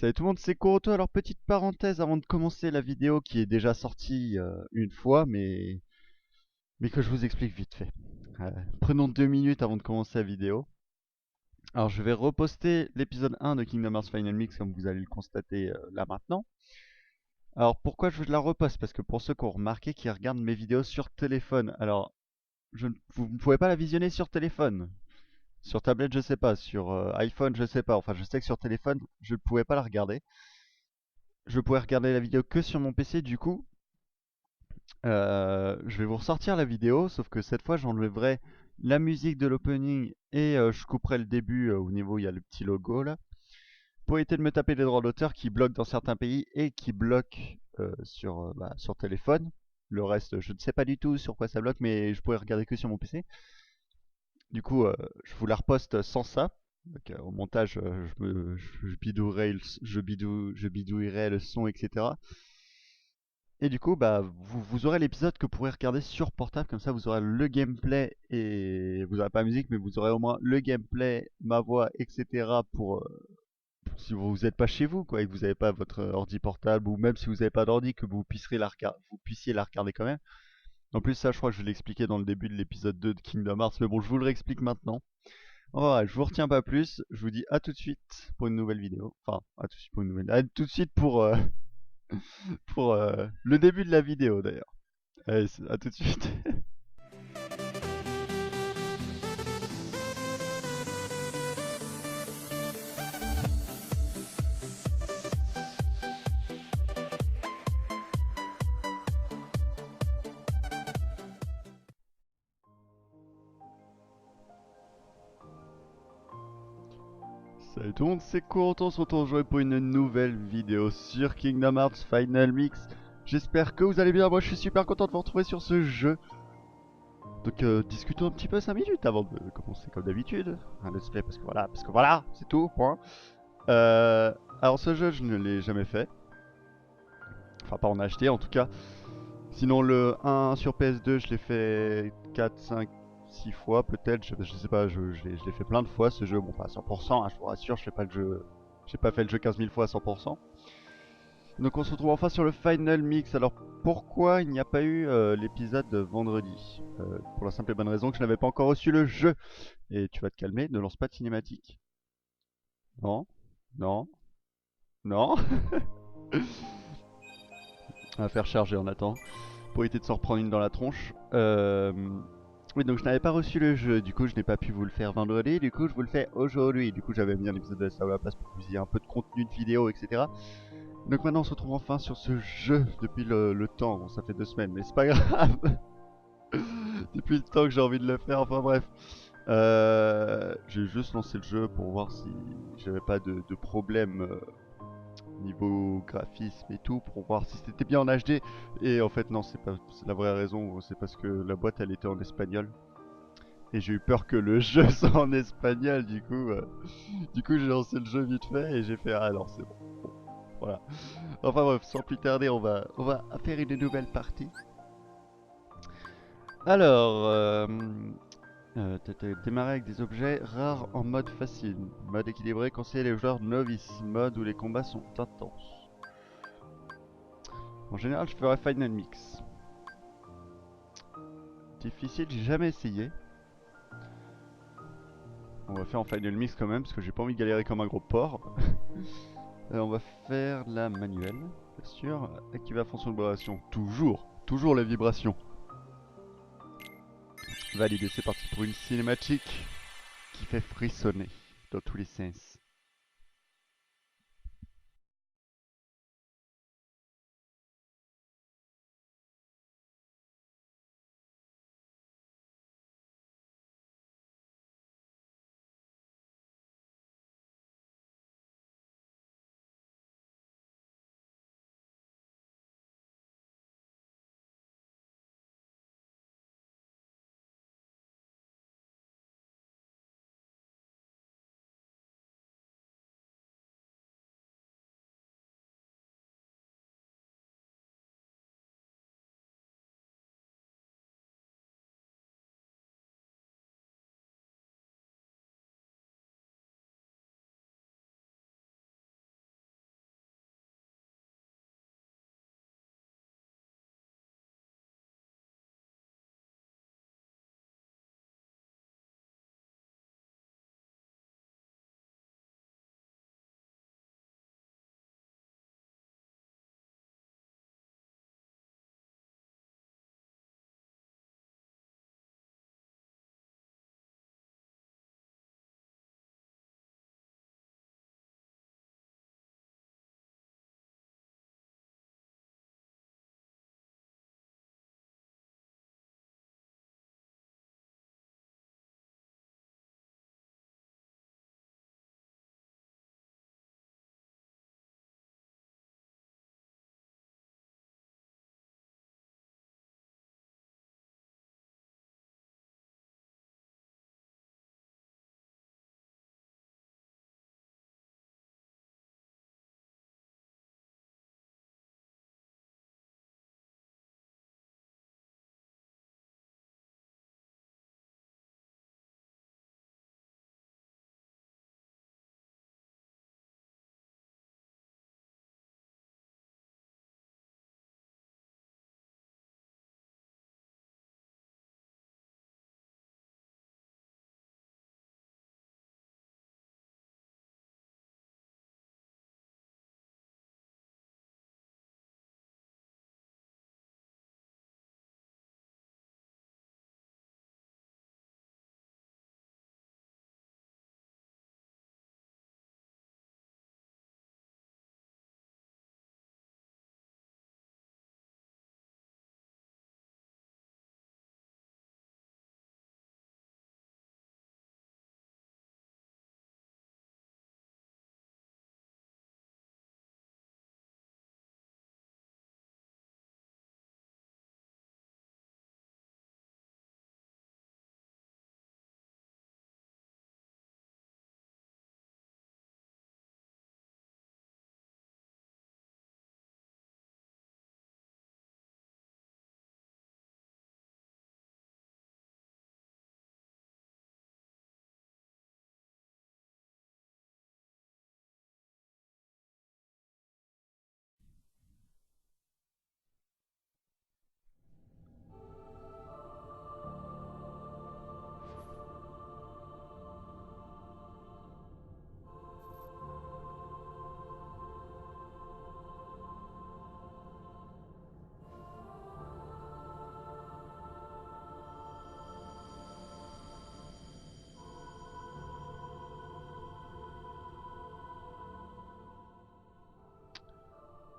Salut tout le monde, c'est Kuroto. Alors petite parenthèse avant de commencer la vidéo qui est déjà sortie une fois, mais que je vous explique vite fait. Prenons 2 minutes avant de commencer la vidéo. Alors je vais reposter l'épisode 1 de Kingdom Hearts Final Mix comme vous allez le constater là maintenant. Alors pourquoi je la reposte? Parce que pour ceux qui ont remarqué qui regardent mes vidéos sur téléphone, alors vous ne pouvez pas la visionner sur téléphone. Sur tablette je sais pas, sur iPhone je sais pas, enfin je sais que sur téléphone je ne pouvais pas la regarder. Je pouvais regarder la vidéo que sur mon PC du coup. Je vais vous ressortir la vidéo, sauf que cette fois j'enlèverai la musique de l'opening et je couperai le début au niveau où il y a le petit logo là, pour éviter de me taper les droits d'auteur qui bloquent dans certains pays et qui bloquent sur téléphone. Le reste, je ne sais pas du tout sur quoi ça bloque, mais je pourrais regarder que sur mon PC. Du coup, je vous la reposte sans ça. Donc, au montage, je bidouillerai le son, etc. Et du coup, bah, vous aurez l'épisode que vous pourrez regarder sur portable, comme ça vous aurez le gameplay et vous aurez pas la musique, mais vous aurez au moins le gameplay, ma voix, etc. Pour si vous n'êtes pas chez vous, quoi, et que vous n'avez pas votre ordi portable, ou même si vous n'avez pas d'ordi, que vous puissiez la regarder quand même. En plus, ça, je crois que je l'ai expliqué dans le début de l'épisode 2 de Kingdom Hearts, mais bon, je vous le réexplique maintenant. Voilà, je vous retiens pas plus, je vous dis à tout de suite pour une nouvelle vidéo. Enfin, à tout de suite pour une nouvelle. À tout de suite pour le début de la vidéo d'ailleurs. Allez, à tout de suite. Salut tout le monde, c'est Corentin, on se retrouve aujourd'hui pour une nouvelle vidéo sur Kingdom Hearts Final Mix. J'espère que vous allez bien, moi je suis super content de vous retrouver sur ce jeu. Donc discutons un petit peu 5 minutes avant de commencer comme d'habitude. Un let's play parce que voilà, c'est tout, point. Alors ce jeu je ne l'ai jamais fait. Enfin pas en acheté en tout cas. Sinon le 1 sur PS2 je l'ai fait 4, 5, 6 fois peut-être, je sais pas, je l'ai fait plein de fois ce jeu, bon pas à 100%, hein, je vous rassure, je fais pas le jeu, j'ai pas fait le jeu 15 000 fois à 100%. Donc on se retrouve enfin sur le Final Mix. Alors pourquoi il n'y a pas eu l'épisode de vendredi? Pour la simple et bonne raison que je n'avais pas encore reçu le jeu. Et tu vas te calmer, ne lance pas de cinématique. Non, non, non. On va faire charger en attendant, pour éviter de s'en reprendre une dans la tronche. Oui, donc je n'avais pas reçu le jeu, du coup je n'ai pas pu vous le faire vendredi, du coup je vous le fais aujourd'hui. Du coup j'avais mis un épisode de ça à la place pour que vous ayez un peu de contenu de vidéo, etc. Donc maintenant on se retrouve enfin sur ce jeu depuis le temps, bon ça fait 2 semaines mais c'est pas grave. Depuis le temps que j'ai envie de le faire, enfin bref. J'ai juste lancé le jeu pour voir si j'avais pas de problème niveau graphisme et tout, pour voir si c'était bien en HD. Et en fait non, c'est la vraie raison, c'est parce que la boîte elle était en espagnol. Et j'ai eu peur que le jeu soit en espagnol, du coup j'ai lancé le jeu vite fait et j'ai fait ah alors c'est bon. Bon, voilà. Enfin bref, sans plus tarder, on va faire une nouvelle partie. Alors, démarrer avec des objets rares en mode facile. Mode équilibré conseillé les joueurs novices. Mode où les combats sont intenses. En général, je ferais Final Mix. Difficile, j'ai jamais essayé. On va faire en Final Mix quand même, parce que j'ai pas envie de galérer comme un gros porc. On va faire la manuelle, bien sûr. Activer la fonction de vibration. Toujours la vibration. Validé, c'est parti pour une cinématique qui fait frissonner dans tous les sens.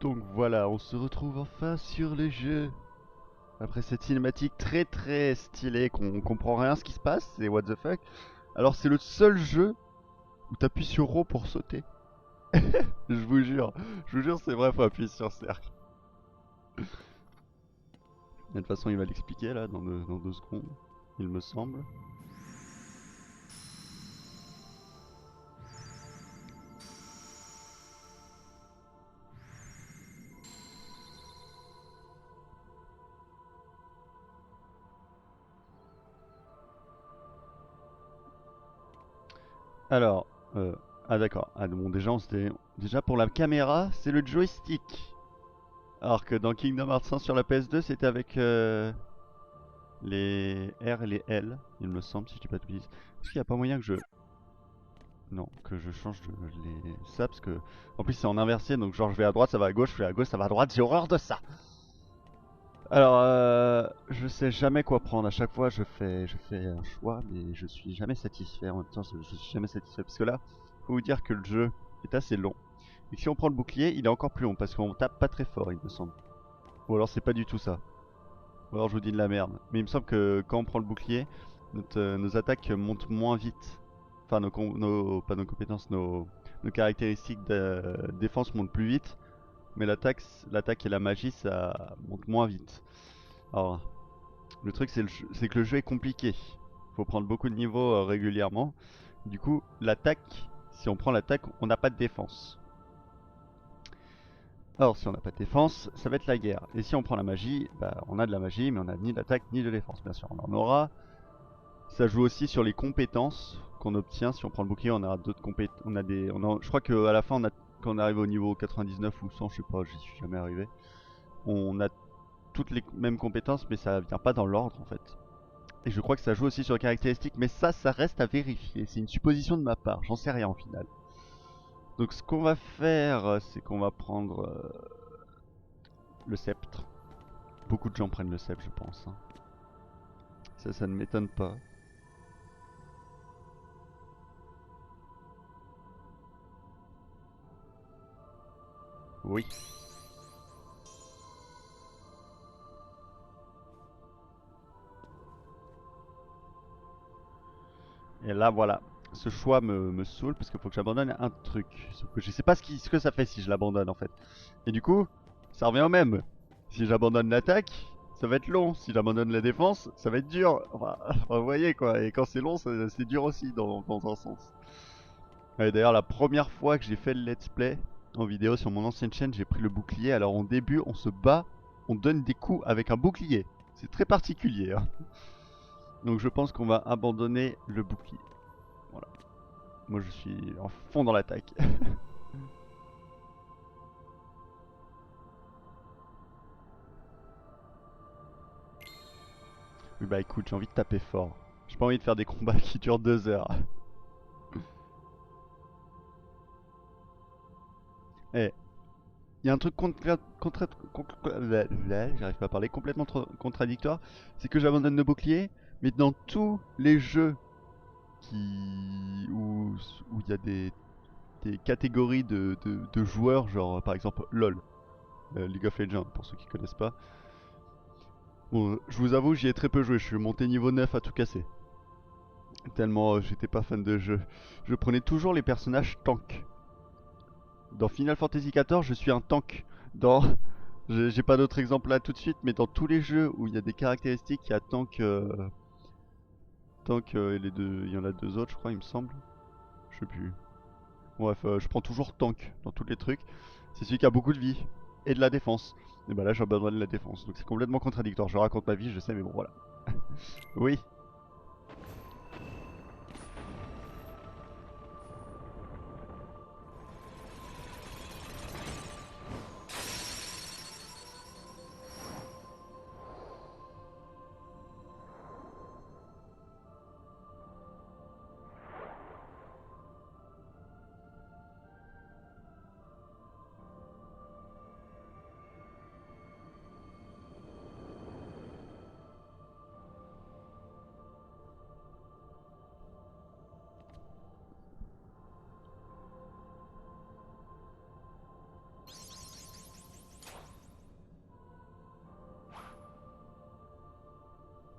Donc voilà, on se retrouve enfin sur le jeu. Après cette cinématique très très stylée qu'on comprend rien à ce qui se passe, c'est what the fuck. Alors c'est le seul jeu où t'appuies sur Rho pour sauter. Je vous jure c'est vrai, faut appuyer sur cercle. De toute façon il va l'expliquer là dans 2 secondes, il me semble. Alors, ah d'accord, ah bon déjà pour la caméra c'est le joystick. Alors que dans Kingdom Hearts 1 sur la PS2 c'était avec les R et les L, il me semble, si je dis pas de bêtises. Est-ce qu'il n'y a pas moyen que je... Non, que je change ça, parce que... En plus c'est en inversé, donc genre je vais à droite, ça va à gauche, je vais à gauche, ça va à droite, j'ai horreur de ça. Alors, je sais jamais quoi prendre, à chaque fois je fais un choix, mais je suis jamais satisfait. En même temps, je suis jamais satisfait, parce que là, faut vous dire que le jeu est assez long. Et que si on prend le bouclier, il est encore plus long, parce qu'on tape pas très fort, il me semble. Ou alors c'est pas du tout ça. Ou alors je vous dis de la merde. Mais il me semble que quand on prend le bouclier, nos attaques montent moins vite. Enfin, pas nos compétences, nos caractéristiques de défense montent plus vite. Mais l'attaque et la magie, ça monte moins vite. Alors, le truc, c'est que le jeu est compliqué. Faut prendre beaucoup de niveaux régulièrement. Du coup, l'attaque, si on prend l'attaque, on n'a pas de défense. Or, si on n'a pas de défense, ça va être la guerre. Et si on prend la magie, bah, on a de la magie, mais on n'a ni d'attaque ni de défense. Bien sûr, on en aura. Ça joue aussi sur les compétences qu'on obtient. Si on prend le bouclier, on aura d'autres compétences. Je crois qu'à la fin, quand on arrive au niveau 99 ou 100, je sais pas, j'y suis jamais arrivé. On a toutes les mêmes compétences, mais ça vient pas dans l'ordre en fait. Et je crois que ça joue aussi sur les caractéristiques, mais ça reste à vérifier. C'est une supposition de ma part, j'en sais rien au final. Donc ce qu'on va faire, c'est qu'on va prendre le sceptre. Beaucoup de gens prennent le sceptre, je pense, hein. Ça ne m'étonne pas. Oui. Et là, voilà. Ce choix me saoule parce qu'il faut que j'abandonne un truc. Sauf que je sais pas ce que ça fait si je l'abandonne en fait. Et du coup, ça revient au même. Si j'abandonne l'attaque, ça va être long. Si j'abandonne la défense, ça va être dur. Enfin, vous voyez quoi. Et quand c'est long, c'est dur aussi dans un sens. Et d'ailleurs, la première fois que j'ai fait le let's play en vidéo sur mon ancienne chaîne, j'ai pris le bouclier. Alors au début, on se bat, on donne des coups avec un bouclier. C'est très particulier, hein. Donc je pense qu'on va abandonner le bouclier. Voilà. Moi je suis en fond dans l'attaque. Oui bah écoute, j'ai envie de taper fort. J'ai pas envie de faire des combats qui durent 2 heures. Eh, il y a un truc j'arrive pas à parler, complètement contradictoire, c'est que j'abandonne le bouclier, mais dans tous les jeux où il y a des catégories de joueurs, genre par exemple LOL, League of Legends, pour ceux qui connaissent pas. Bon, je vous avoue, j'y ai très peu joué, je suis monté niveau 9 à tout casser. Tellement j'étais pas fan de jeu. Je prenais toujours les personnages tank. Dans Final Fantasy XIV, je suis un tank. Dans... J'ai pas d'autres exemples là tout de suite, mais dans tous les jeux où il y a des caractéristiques, il y a tank... tank et les deux... Il y en a 2 autres, je crois, il me semble. Je sais plus. Bref, je prends toujours tank dans tous les trucs. C'est celui qui a beaucoup de vie et de la défense. Et bah là, j'ai besoin de la défense. Donc c'est complètement contradictoire. Je raconte ma vie, je sais, mais bon, voilà. Oui.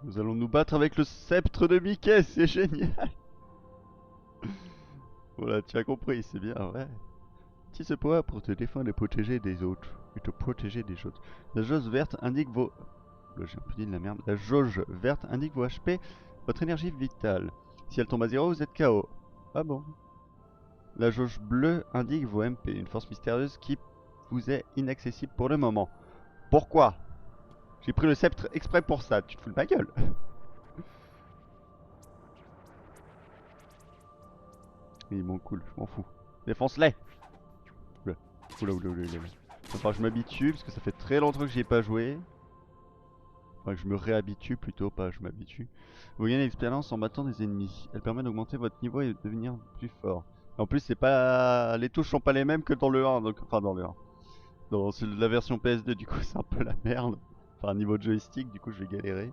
Nous allons nous battre avec le sceptre de Mickey, c'est génial. Voilà, tu as compris, c'est bien, ouais. Utilise ce pouvoir pour te défendre et protéger des autres. Et te protéger des autres. La jauge verte indique vos... Là, j'ai un peu dit de la merde. La jauge verte indique vos HP, votre énergie vitale. Si elle tombe à 0, vous êtes KO. Ah bon. La jauge bleue indique vos MP, une force mystérieuse qui vous est inaccessible pour le moment. Pourquoi? J'ai pris le sceptre exprès pour ça, tu te fous de ma gueule. Oui, bon, cool, je m'en fous. Défonce-les. Oula, oula, oula, oula, oula. Enfin, je m'habitue parce que ça fait très longtemps que j'y ai pas joué. Enfin, que je me réhabitue plutôt, pas je m'habitue. Vous gagnez l'expérience en battant des ennemis. Elle permet d'augmenter votre niveau et de devenir plus fort. En plus, c'est pas... les touches sont pas les mêmes que dans le 1, donc... enfin dans le 1. Dans la version PS2, du coup, c'est un peu la merde. Enfin, niveau de joystick, du coup, je vais galérer.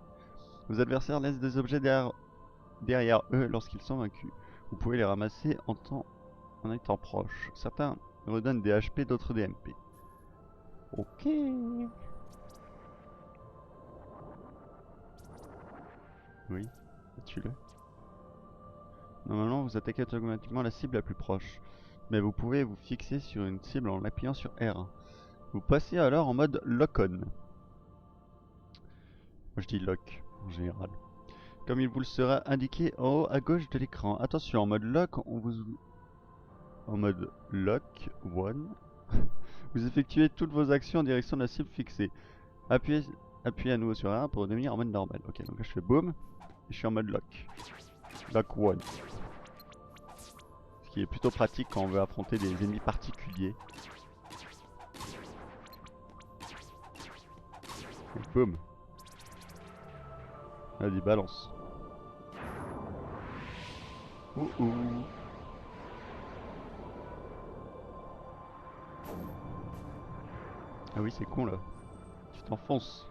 Vos adversaires laissent des objets derrière eux lorsqu'ils sont vaincus. Vous pouvez les ramasser en étant proche. Certains redonnent des HP, d'autres des MP. Ok. Oui, tue-le. Normalement, vous attaquez automatiquement la cible la plus proche. Mais vous pouvez vous fixer sur une cible en appuyant sur R. Vous passez alors en mode lock-on. Moi je dis lock en général. Comme il vous le sera indiqué en haut à gauche de l'écran. Attention, en mode lock, en mode lock, one, vous effectuez toutes vos actions en direction de la cible fixée. Appuyez, appuyez à nouveau sur R pour devenir en mode normal. Ok, donc là je fais boom, et je suis en mode lock. Lock one. Ce qui est plutôt pratique quand on veut affronter des ennemis particuliers. Et boum. Vas-y, balance. Ouh ouh. Ah oui, c'est con là. Tu t'enfonces.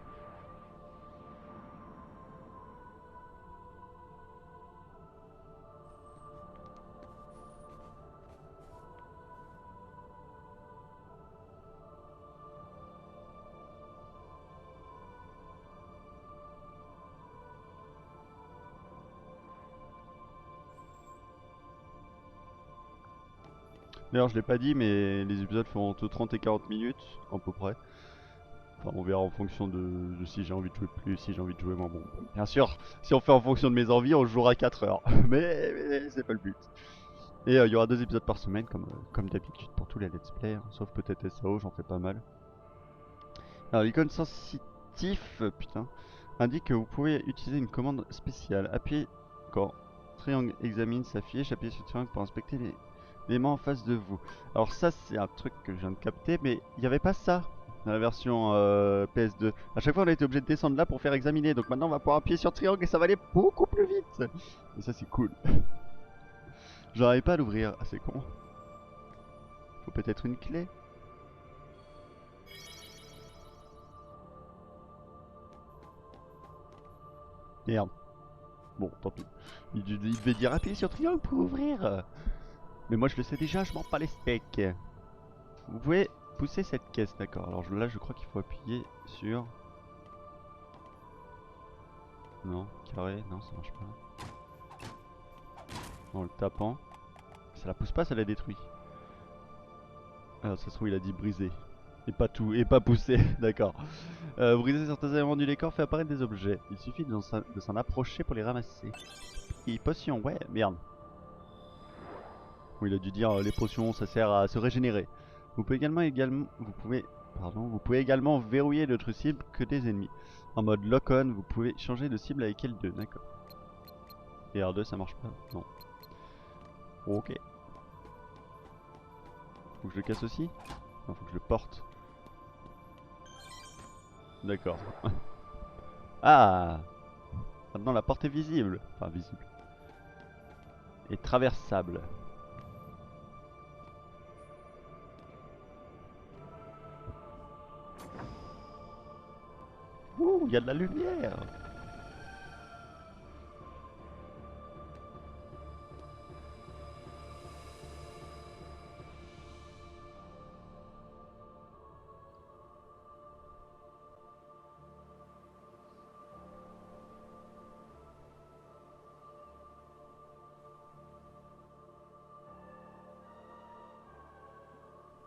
D'ailleurs, je l'ai pas dit, mais les épisodes font entre 30 et 40 minutes, à peu près. Enfin, on verra en fonction de si j'ai envie de jouer plus, si j'ai envie de jouer moins. Bon, bien sûr, si on fait en fonction de mes envies, on jouera 4 heures. mais c'est pas le but. Et il y aura 2 épisodes par semaine, comme d'habitude pour tous les let's play, hein, sauf peut-être SAO, j'en fais pas mal. Alors, l'icône sensitif, putain, indique que vous pouvez utiliser une commande spéciale. Appuyez quand triangle examine s'affiche, appuyez sur triangle pour inspecter les éléments en face de vous. Alors ça, c'est un truc que je viens de capter, mais il n'y avait pas ça dans la version PS2. À chaque fois, on a été obligé de descendre là pour faire examiner. Donc maintenant, on va pouvoir appuyer sur triangle et ça va aller beaucoup plus vite. Et ça, c'est cool. J'arrive pas à l'ouvrir. Ah, c'est con. Faut peut-être une clé. Merde. Bon, tant pis. Il devait dire appuyer sur triangle pour ouvrir. Mais moi, je le sais déjà, je m'en bats les steaks. Vous pouvez pousser cette caisse, d'accord. Alors là, je crois qu'il faut appuyer sur... Non, carré, non, ça marche pas. En le tapant. Ça la pousse pas, ça la détruit. Alors ça se trouve, il a dit briser. Et pas tout, et pas pousser, d'accord. Briser certains éléments du décor fait apparaître des objets. Il suffit de s'en approcher pour les ramasser. Et potion, ouais, merde. Bon, il a dû dire les potions, ça sert à se régénérer. Vous pouvez également verrouiller d'autres cibles que des ennemis. En mode lock-on, vous pouvez changer de cible avec L2, d'accord. Et R2 ça marche pas? Non. Ok. Faut que je le casse aussi? Non, faut que je le porte. D'accord. Ah! Maintenant la porte est visible. Enfin visible. Et traversable. Ouh, il y a de la lumière!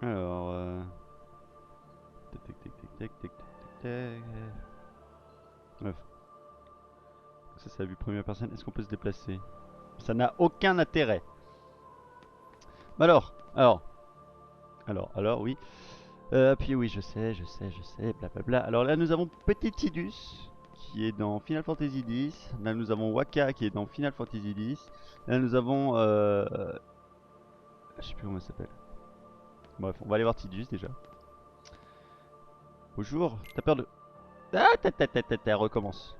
Alors... Tac tac tac tac tac tac tac tac. Bref. Ça c'est la vue première personne. Est-ce qu'on peut se déplacer? Ça n'a aucun intérêt. Mais alors oui. Puis oui, je sais, blablabla. Alors là, nous avons Petit Tidus qui est dans Final Fantasy X. Là, nous avons Waka qui est dans Final Fantasy X. Là, nous avons. Je sais plus comment ça s'appelle. Bref, on va aller voir Tidus déjà. Bonjour, t'as peur de. Ah, recommence.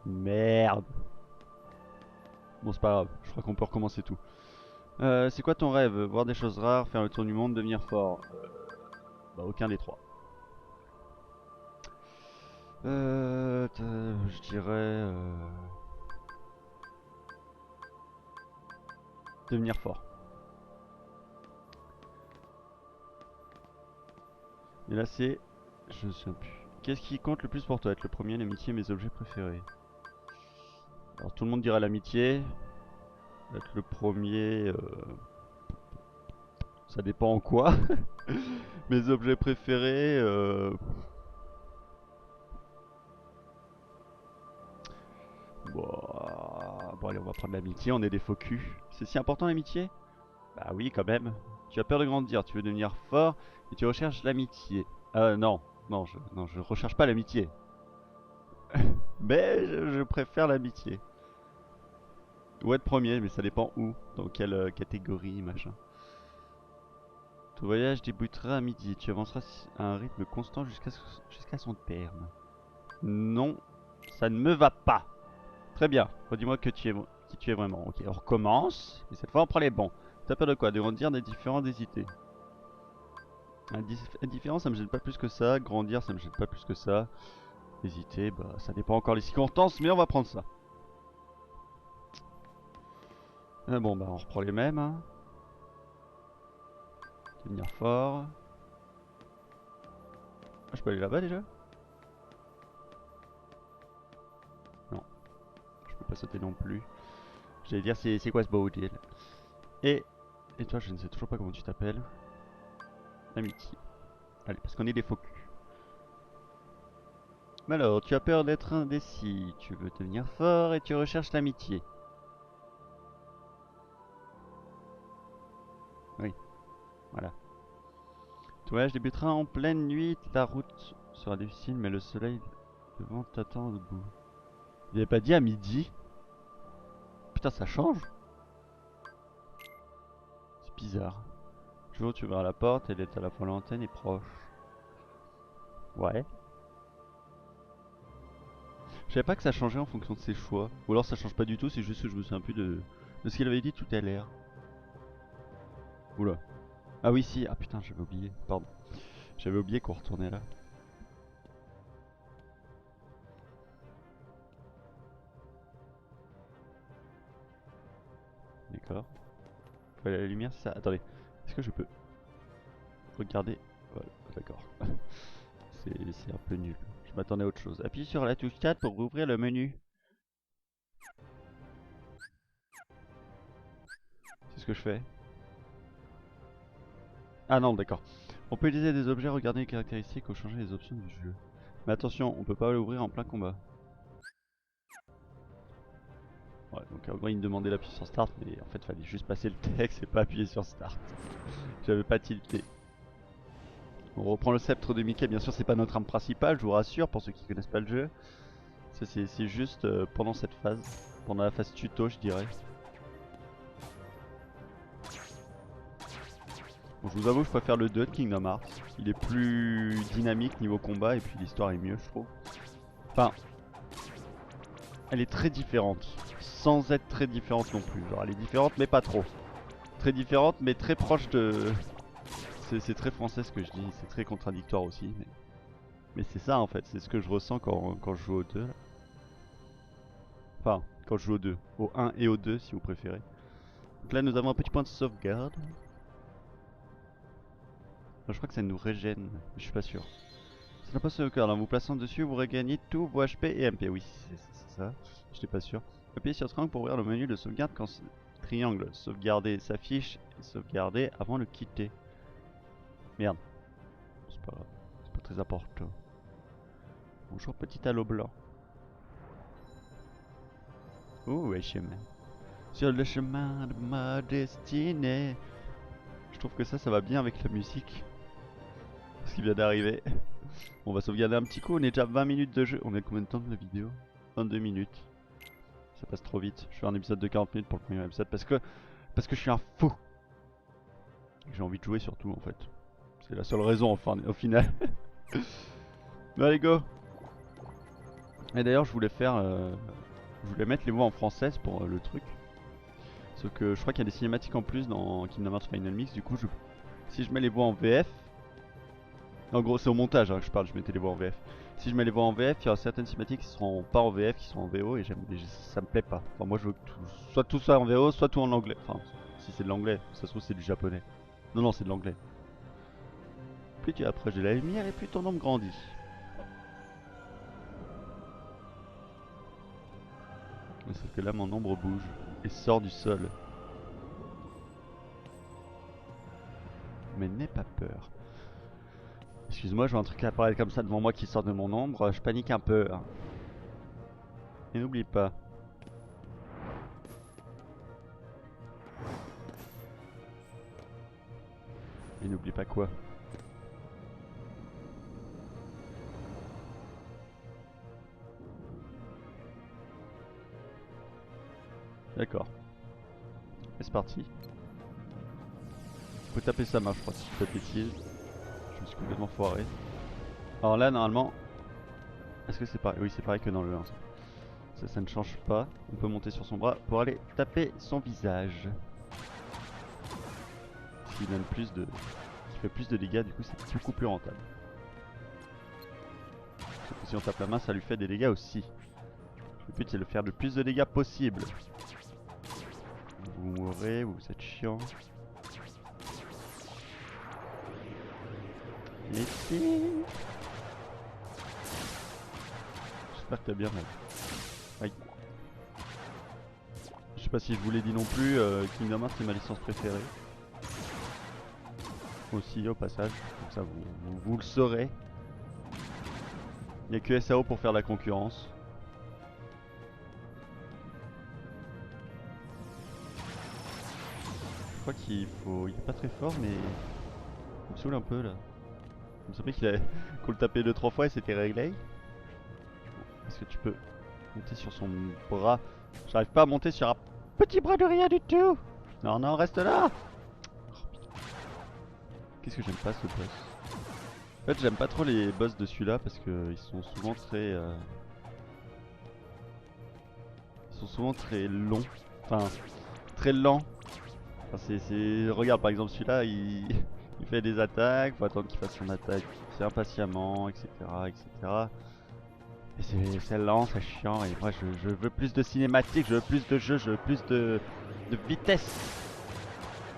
Merde. Bon, c'est pas grave, je crois qu'on peut recommencer tout. C'est quoi ton rêve? Voir des choses rares, faire le tour du monde, devenir fort? Bah, aucun des trois. Je dirais... devenir fort. Et là c'est... Je ne sais plus. Qu'est-ce qui compte le plus pour toi? Être le premier, l'amitié, mes objets préférés. Alors tout le monde dira l'amitié. Être le premier... ça dépend en quoi. Mes objets préférés... Bon, allez, on va prendre l'amitié, on est des faux culs. C'est si important l'amitié? Bah oui, quand même. Tu as peur de grandir, tu veux devenir fort et tu recherches l'amitié. Non, non, je recherche pas l'amitié. Mais je préfère l'amitié. Ou être premier, mais ça dépend où, dans quelle catégorie, machin. Ton voyage débutera à midi, tu avanceras à un rythme constant jusqu'à son terme. Non, ça ne me va pas. Très bien, redis-moi qui tu es vraiment. Ok, on recommence, et cette fois on prend les bons. T'as peur de quoi? De grandir, des différents, d'hésiter. Indifférent, ça me gêne pas plus que ça. Grandir, ça me gêne pas plus que ça. Hésiter, bah ça dépend encore des circonstances, mais on va prendre ça. Bon, bah on reprend les mêmes. Hein. Devenir fort. Ah, je peux aller là-bas déjà? Non, je peux pas sauter non plus. J'allais dire, c'est quoi ce beau deal? Et toi, je ne sais toujours pas comment tu t'appelles. Amitié. Allez, parce qu'on est des faux culs. Mais alors, tu as peur d'être indécis, tu veux devenir fort et tu recherches l'amitié. Oui, voilà. Ton voyage débutera en pleine nuit, la route sera difficile, mais le soleil devant t'attend debout. Il avait pas dit à midi? Putain, ça change. C'est bizarre. Le jour où tu ouvriras la porte, elle est à la fois lointaine et proche. Ouais. Je savais pas que ça changeait en fonction de ses choix. Ou alors ça change pas du tout, c'est juste que je me souviens plus de ce qu'il avait dit tout à l'heure. Oula. Ah oui, si. Ah putain, j'avais oublié. Pardon. J'avais oublié qu'on retournait là. D'accord. Faut aller à la lumière, c'est ça. Attendez. Est-ce que je peux regarder? Voilà, d'accord. C'est un peu nul. Je m'attendais à autre chose. Appuie sur la touche 4 pour rouvrir le menu. C'est ce que je fais. Ah non, d'accord. On peut utiliser des objets, regarder les caractéristiques ou changer les options du jeu. Mais attention, on peut pas l'ouvrir en plein combat. Ouais, donc en gros il me demandait d'appuyer sur Start, mais en fait fallait juste passer le texte et pas appuyer sur Start. J'avais pas tilté. On reprend le sceptre de Mickey, bien sûr c'est pas notre arme principale, je vous rassure pour ceux qui connaissent pas le jeu. Ça c'est juste pendant cette phase, pendant la phase tuto je dirais. Bon, je vous avoue je préfère le 2 de Kingdom Hearts. Il est plus dynamique niveau combat et puis l'histoire est mieux je trouve. Enfin, elle est très différente, sans être très différente non plus. Genre elle est différente mais pas trop. Très différente mais très proche de... C'est très français ce que je dis, c'est très contradictoire aussi. Mais c'est ça en fait, c'est ce que je ressens quand je joue au 2. Enfin, quand je joue au 2. Au 1 et au 2 si vous préférez. Donc là nous avons un petit point de sauvegarde. Je crois que ça nous régène, mais je suis pas sûr. C'est un poste de sauvegarde, en vous plaçant dessus vous regagnez tous vos HP et MP. Oui, c'est ça, j'étais pas sûr. Appuyez sur Triangle pour ouvrir le menu de sauvegarde quand triangle, sauvegarder s'affiche et sauvegarder avant de quitter. Merde. C'est pas grave. C'est pas très important. Bonjour petit halo blanc. Ouh, ouais, chemin. Sur le chemin de ma destinée. Je trouve que ça va bien avec la musique. Ce qui vient d'arriver. On va sauvegarder un petit coup, on est déjà à 20 minutes de jeu. On est combien de temps de la vidéo? 22 minutes. Ça passe trop vite. Je fais un épisode de 40 minutes pour le premier épisode parce que je suis un fou. J'ai envie de jouer surtout en fait. C'est la seule raison enfin, au final. Mais allez go. Et d'ailleurs je voulais faire... je voulais mettre les voix en française pour le truc. Sauf que je crois qu'il y a des cinématiques en plus dans Kingdom Hearts Final Mix. Du coup si je mets les voix en VF... En gros c'est au montage hein, que je parle, je mettais les voix en VF. Si je mets les voix en VF, il y aura certaines cinématiques qui seront pas en VF, qui seront en VO et ça me plaît pas. Enfin moi je veux que soit tout ça en VO, soit tout en anglais. Enfin si c'est de l'anglais, ça se trouve c'est du japonais. Non c'est de l'anglais. Plus tu approches de la lumière et plus ton ombre grandit. Sauf que là mon ombre bouge et sort du sol. Mais n'aie pas peur. Excuse-moi, je vois un truc apparaître comme ça devant moi qui sort de mon ombre, je panique un peu. Et n'oublie pas. Et n'oublie pas quoi? D'accord. Et c'est parti. Faut taper sa main, je crois, si je dis pas de bêtises. Je me suis complètement foiré. Alors là, normalement... Est-ce que c'est pareil? Oui, c'est pareil que dans le 1. Ça ne change pas. On peut monter sur son bras pour aller taper son visage. Ce qui donne plus de... qui fait plus de dégâts, du coup c'est beaucoup plus rentable. Sauf que si on tape la main, ça lui fait des dégâts aussi. Le but c'est de faire le plus de dégâts possible. Vous mourrez, vous êtes chiant. Ici. J'espère que t'as bien mal. Aïe. Je sais pas si je vous l'ai dit non plus, Kingdom Hearts c'est ma licence préférée. Aussi au passage, comme ça vous le saurez. Il n'y a que SAO pour faire la concurrence. Je crois qu'il faut... Il est pas très fort mais... Il me saoule un peu là. Il me semblait qu'on le tapait 2-3 fois et c'était réglé. Est-ce que tu peux monter sur son bras? J'arrive pas à monter sur un petit bras de rien du tout. Non, reste là. Qu'est-ce que j'aime pas ce boss? En fait j'aime pas trop les boss de celui-là parce que ils sont souvent très... Ils sont souvent très longs. Enfin, très lents. Enfin, regarde par exemple celui-là, il fait des attaques, faut attendre qu'il fasse son attaque, c'est impatiemment, etc. etc. Et c'est lent, c'est chiant, et moi je veux plus de cinématiques, je veux plus de jeux, je veux plus de vitesse.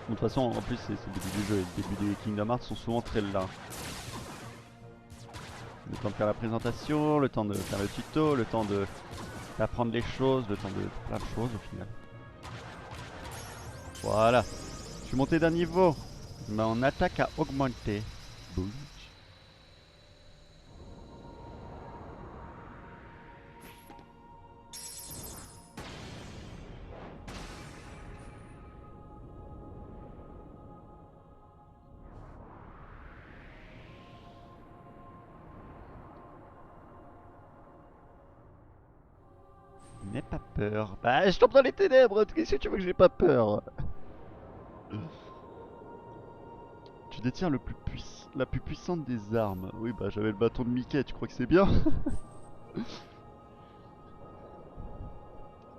Bon, de toute façon, en plus c'est le début du jeu, et le début des Kingdom Hearts sont souvent très lents. Le temps de faire la présentation, le temps de faire le tuto, le temps d'apprendre les choses, le temps de plein de choses au final. Voilà. Je suis monté d'un niveau. Mon attaque a augmenté. Boum. N'aie pas peur. Bah, je tombe dans les ténèbres. Qu'est-ce que tu veux que j'ai pas peur? Tu détiens la plus puissante des armes. Oui, bah j'avais le bâton de Mickey. Tu crois que c'est bien?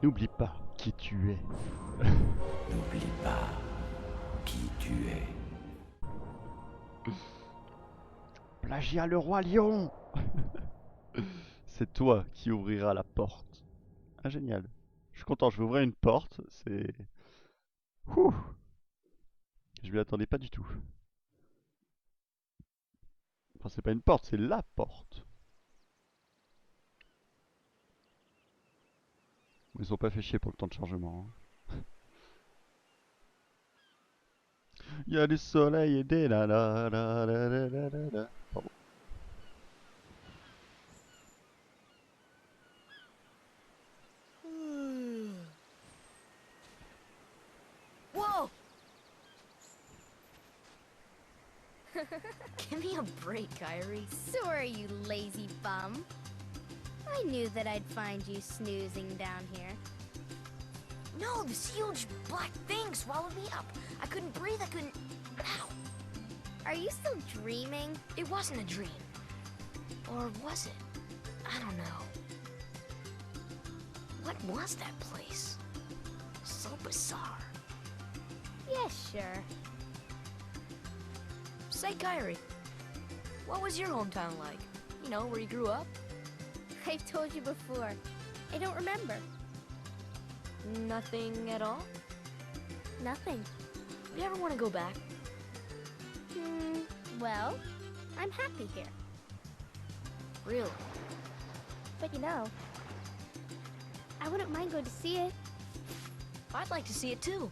N'oublie pas qui tu es. N'oublie pas qui tu es. Plagiat le roi lion. C'est toi qui ouvrira la porte. Ah génial. Je suis content, je vais ouvrir une porte. C'est... Ouh. Je m'y attendais pas du tout. Enfin c'est pas une porte, c'est la porte. Ils ont pas fait chier pour le temps de chargement. Hein. Il y a du soleil et des la la la la la la la la. Pardon. Whoa! Give me a break, Kyrie. Sorry, you lazy bum. I knew that I'd find you snoozing down here. No, this huge black thing swallowed me up. I couldn't breathe, I couldn't... Ow! Are you still dreaming? It wasn't a dream. Or was it? I don't know. What was that place? So bizarre. Yeah, sure. Say, Kyrie, what was your hometown like? You know, where you grew up? I've told you before. I don't remember. Nothing at all? Nothing. You ever want to go back? Well, I'm happy here. Really? But you know, I wouldn't mind going to see it. I'd like to see it too.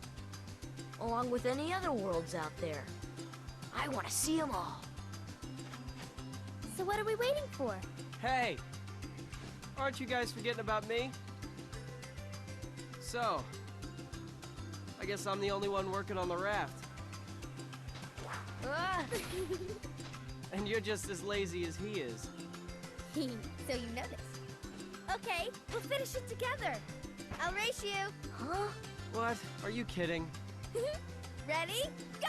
Along with any other worlds out there. I want to see them all. So what are we waiting for? Hey! Aren't you guys forgetting about me? So, I guess I'm the only one working on the raft. Ah! And you're just as lazy as he is. So you noticed. Okay, we'll finish it together. I'll race you. Huh? What? Are you kidding? Ready? Go!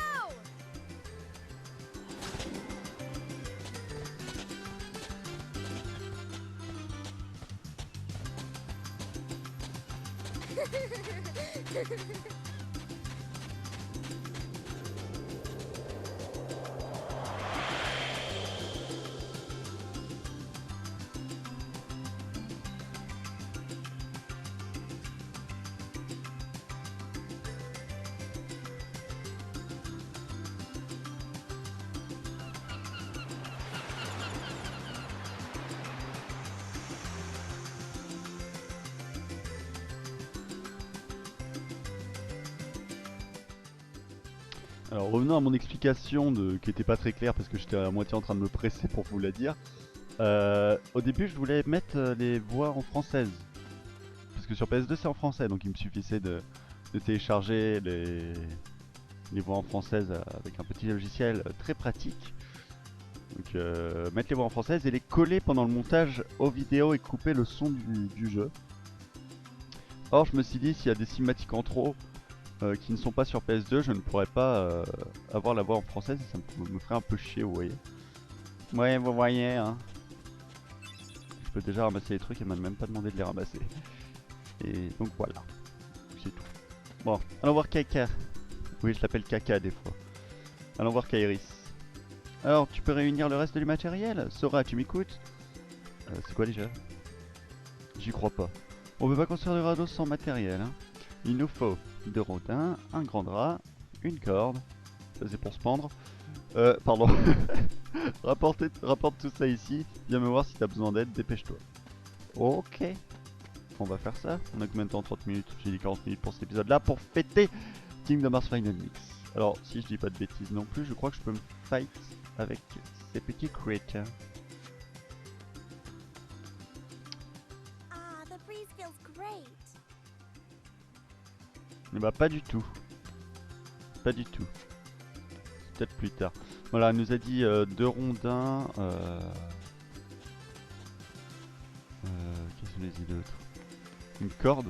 Alors revenons à mon explication qui était pas très claire parce que j'étais à moitié en train de me presser pour vous la dire. Au début je voulais mettre les voix en française. Parce que sur PS2 c'est en français, donc il me suffisait de télécharger les voix en française avec un petit logiciel très pratique. Donc mettre les voix en française et les coller pendant le montage aux vidéos et couper le son du jeu. Or je me suis dit s'il y a des cinématiques en trop qui ne sont pas sur PS2, je ne pourrais pas avoir la voix en française et ça me ferait un peu chier, vous voyez. Ouais, vous voyez, hein. Je peux déjà ramasser les trucs, elle m'a même pas demandé de les ramasser. Et donc voilà, c'est tout. Bon, allons voir Kaka. Oui, je l'appelle Kaka des fois. Allons voir Kairis. Alors, tu peux réunir le reste du matériel? Sora, tu m'écoutes? C'est quoi déjà? J'y crois pas. On peut pas construire de radeau sans matériel, hein. Il nous faut 2 rondins, un grand drap, une corde. Ça c'est pour se pendre. Pardon. Rapporte tout ça ici. Viens me voir si t'as besoin d'aide, dépêche-toi. Ok. On va faire ça. On a combien de temps? 30 minutes. J'ai dit 40 minutes pour cet épisode là pour fêter Kingdom Hearts Final Mix. Alors si je dis pas de bêtises non plus, je crois que je peux me fight avec ces petits creatures. Ah, the breeze feels great. Bah pas du tout. Pas du tout. Peut-être plus tard. Voilà, elle nous a dit 2 rondins. Qu'est-ce qu'on a dit d'autre? Une corde.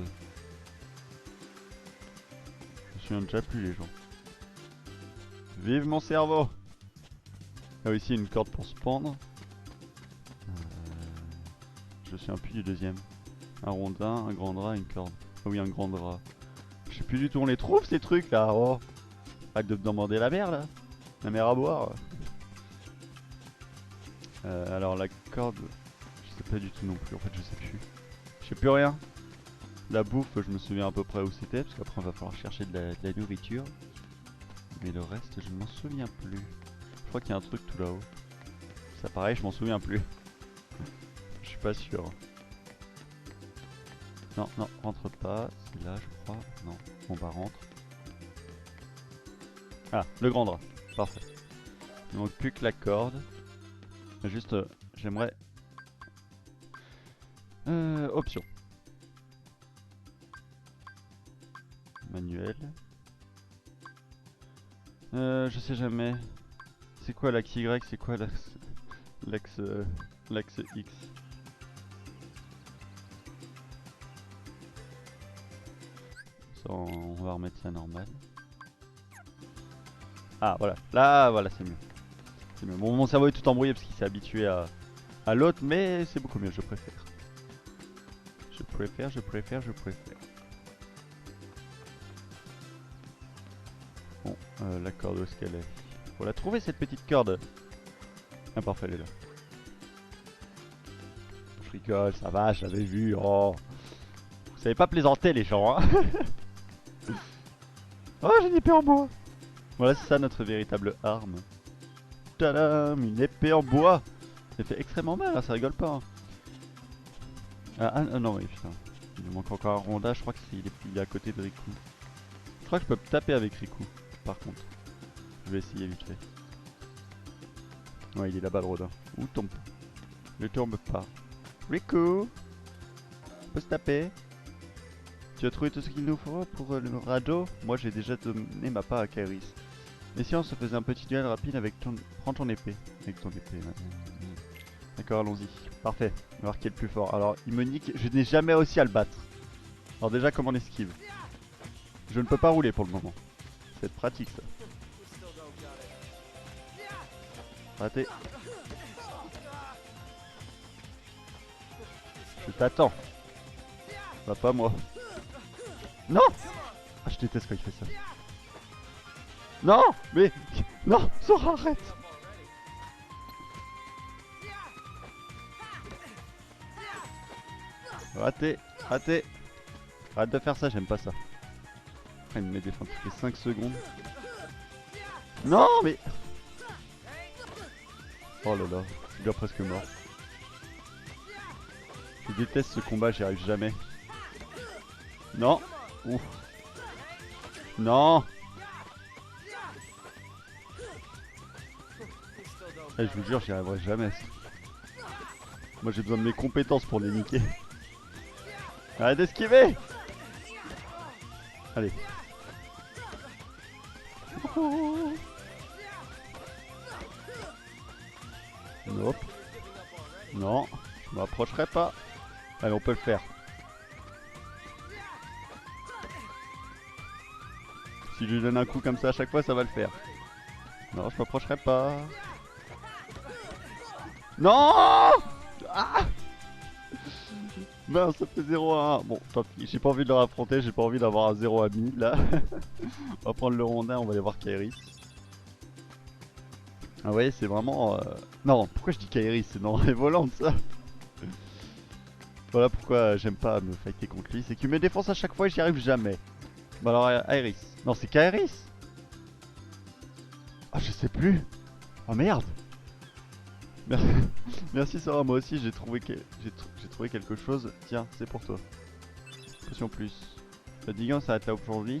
Je me souviens déjà plus les gens. Vive mon cerveau! Ah oui, ici une corde pour se pendre. Je me souviens plus du deuxième. Un rondin, un grand drap, une corde. Ah oui, un grand drap. Je sais plus du tout où on les trouve ces trucs là. Oh. Arrête de me demander la mer là. La mer à boire. Alors la corde, je sais pas du tout non plus. En fait, je sais plus. Je sais plus rien. La bouffe, je me souviens à peu près où c'était. Parce qu'après, on va falloir chercher de la nourriture. Mais le reste, je ne m'en souviens plus. Je crois qu'il y a un truc tout là-haut. Ça pareil, je m'en souviens plus. Je suis pas sûr. Non, non, rentre pas. C'est là, je crois. Non, bon bah rentre. Ah, le grand drap. Parfait. Il manque plus que la corde. Juste, j'aimerais... option. Manuel. Je sais jamais. C'est quoi l'axe Y? C'est quoi l'axe X? Ça, on va remettre ça normal. Ah voilà, là voilà c'est mieux. C'est mieux. Bon, mon cerveau est tout embrouillé parce qu'il s'est habitué à l'autre, mais c'est beaucoup mieux, je préfère. Je préfère. Bon, la corde où est-ce qu'elle est? Faut la trouver cette petite corde. Ah parfait, elle est là. Je rigole, ça va, je l'avais vu. Oh, vous savez pas plaisanter les gens, hein. Oh, j'ai une épée en bois. Voilà, c'est ça notre véritable arme. Tadam, une épée en bois. Ça fait extrêmement mal, hein, ça rigole pas. Hein. Ah non, oui, putain. Il me manque encore un Ronda, je crois qu'il est à côté de Riku. Je crois que je peux taper avec Riku, par contre. Je vais essayer vite fait. Ouais, il est là-bas le Rodin. Où tombe? Ne tombe pas. Riku, on peut se taper. Tu as trouvé tout ce qu'il nous faut pour le radeau? Moi j'ai déjà donné ma part à Kaeris. Et si on se faisait un petit duel rapide avec ton... Prends ton épée. Avec ton épée. D'accord, allons-y. Parfait. On va voir qui est le plus fort. Alors, il me nique. Je n'ai jamais réussi à le battre. Alors déjà, comment on esquive? Je ne peux pas rouler pour le moment. C'est pratique ça. Raté. Je t'attends. Bah pas moi. Non! Ah, je déteste quand il fait ça. Non! Mais... Non! Sora, arrête! Raté! Raté! Arrête de faire ça, j'aime pas ça. Ah, il me met des fins toutes les 5 secondes. Non, mais... Oh là là, je suis bien presque mort. Je déteste ce combat, j'y arrive jamais. Non! Ouf! Non! Eh, je vous jure, j'y arriverai jamais. Moi j'ai besoin de mes compétences pour les niquer. Arrête d'esquiver! Allez. Nope. Non, je m'approcherai pas. Allez, on peut le faire. Si je lui donne un coup comme ça à chaque fois, ça va le faire. Non, je m'approcherai pas. Non! Ah! Non, ça fait 0 à 1. Bon, tant pis, j'ai pas envie de le raffronter, j'ai pas envie d'avoir un 0 à 1000 là. On va prendre le rondin, on va aller voir Kaeris. Ah vous voyez, c'est vraiment... Non, pourquoi je dis Kaeris? C'est dans Revolant ça. Voilà pourquoi j'aime pas me fighter contre lui, c'est qu'il me défonce à chaque fois et j'y arrive jamais. Bah alors Aeris. Non, c'est Kaeris. Ah, je sais plus. Oh merde. Merci Sora, moi aussi j'ai trouvé quelque chose. Tiens, c'est pour toi. Potion plus. Fatigant, ça s'arrête là aujourd'hui.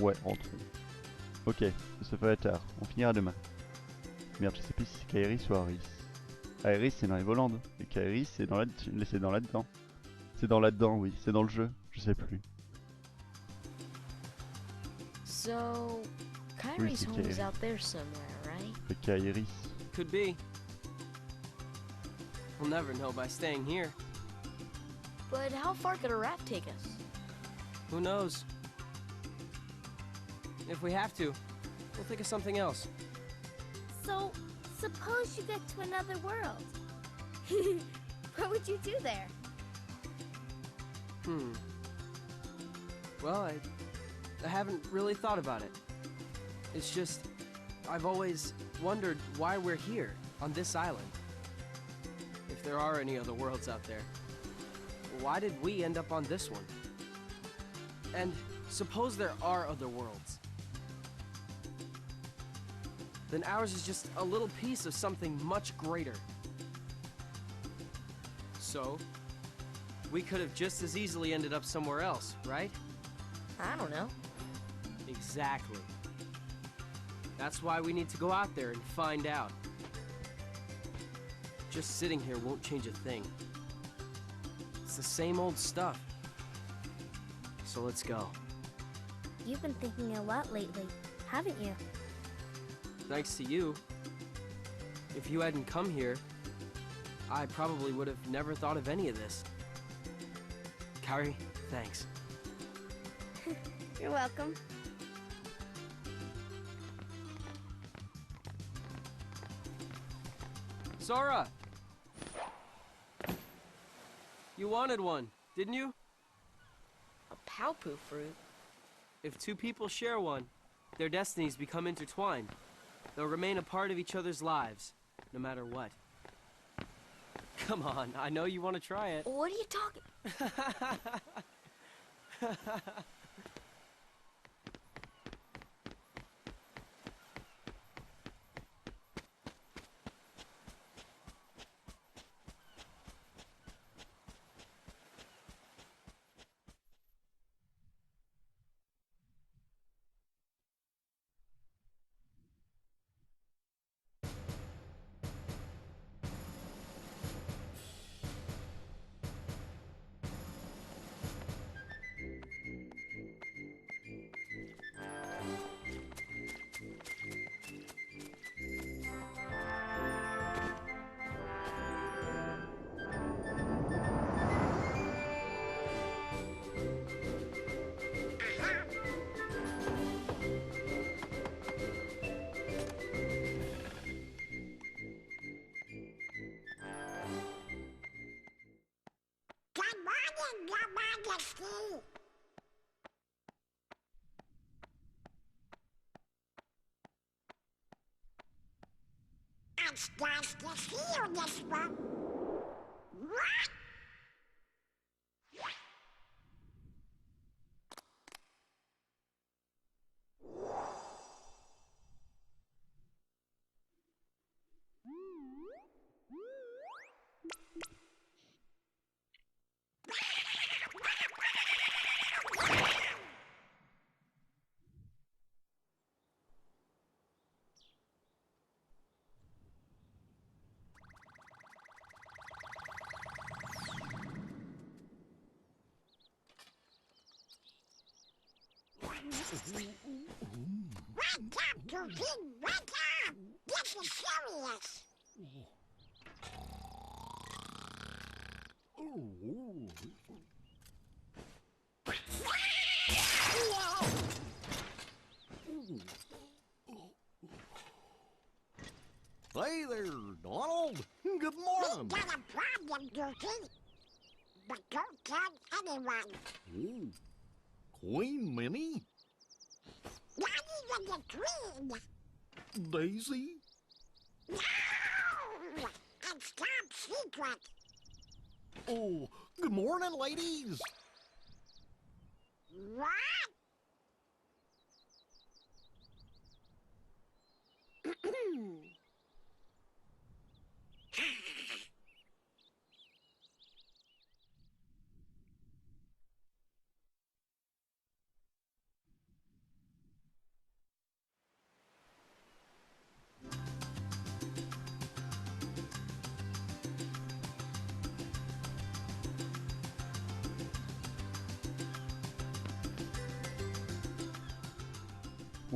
Ouais, rentrons. Ok, ça fait tard. On finira demain. Merde, je sais plus si c'est Kaeris ou Aris. Aeris c'est dans les volandes. Et Kaeris c'est dans là-dedans. C'est dans là-dedans, oui. C'est dans le jeu. Je sais plus. So, Kyrie's home is out there somewhere, right? C'est Kaeris. Could be. We'll never know by staying here. But how far could a raft take us? Who knows? If we have to, we'll think of something else. So, suppose you get to another world. What would you do there? Well, I haven't really thought about it. It's just, I've always wondered why we're here, on this island. If there are any other worlds out there, why did we end up on this one? And suppose there are other worlds. Then ours is just a little piece of something much greater. So, we could have just as easily ended up somewhere else, right? I don't know. Exactly. That's why we need to go out there and find out. Just sitting here won't change a thing. It's the same old stuff. So let's go. You've been thinking a lot lately, haven't you? Thanks to you. If you hadn't come here, I probably would have never thought of any of this. Kairi, thanks. You're welcome. Sora! You wanted one, didn't you? A Palpu fruit? If two people share one, their destinies become intertwined. They'll remain a part of each other's lives, no matter what. Come on, I know you want to try it. What are you talking? It's nice to see you, this one. What? Wake up, Goofy! Wake up! This is serious! Hey there, Donald. Good We morning. got a problem, Goofy. But don't tell anyone. Ooh, Queen Minnie? Not even the Queen. Daisy? No! It's top secret. Oh, good morning, ladies. What?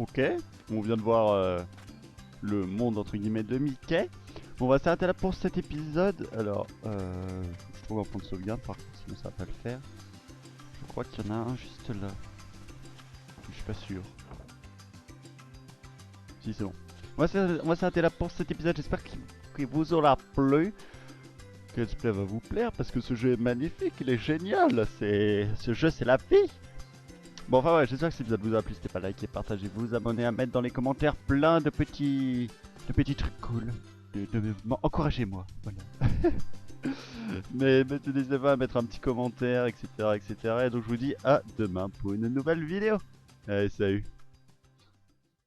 Ok, on vient de voir le monde entre guillemets de Mickey. On va s'arrêter là pour cet épisode. Alors, je trouve un point de sauvegarde par contre, sinon ça va pas le faire. Je crois qu'il y en a un juste là. Je suis pas sûr. Si, c'est bon. On va s'arrêter là pour cet épisode. J'espère qu'il vous aura plu. Que ce play va vous plaire parce que ce jeu est magnifique, il est génial. Ce jeu, c'est la vie. Bon, enfin ouais, j'espère que cet épisode vous a plu. N'hésitez pas à liker, partager, vous abonner, à mettre dans les commentaires plein de petits trucs cool. Encouragez-moi, voilà. Mais n'hésitez pas à mettre un petit commentaire, etc., etc. Et donc je vous dis à demain pour une nouvelle vidéo. Allez, salut.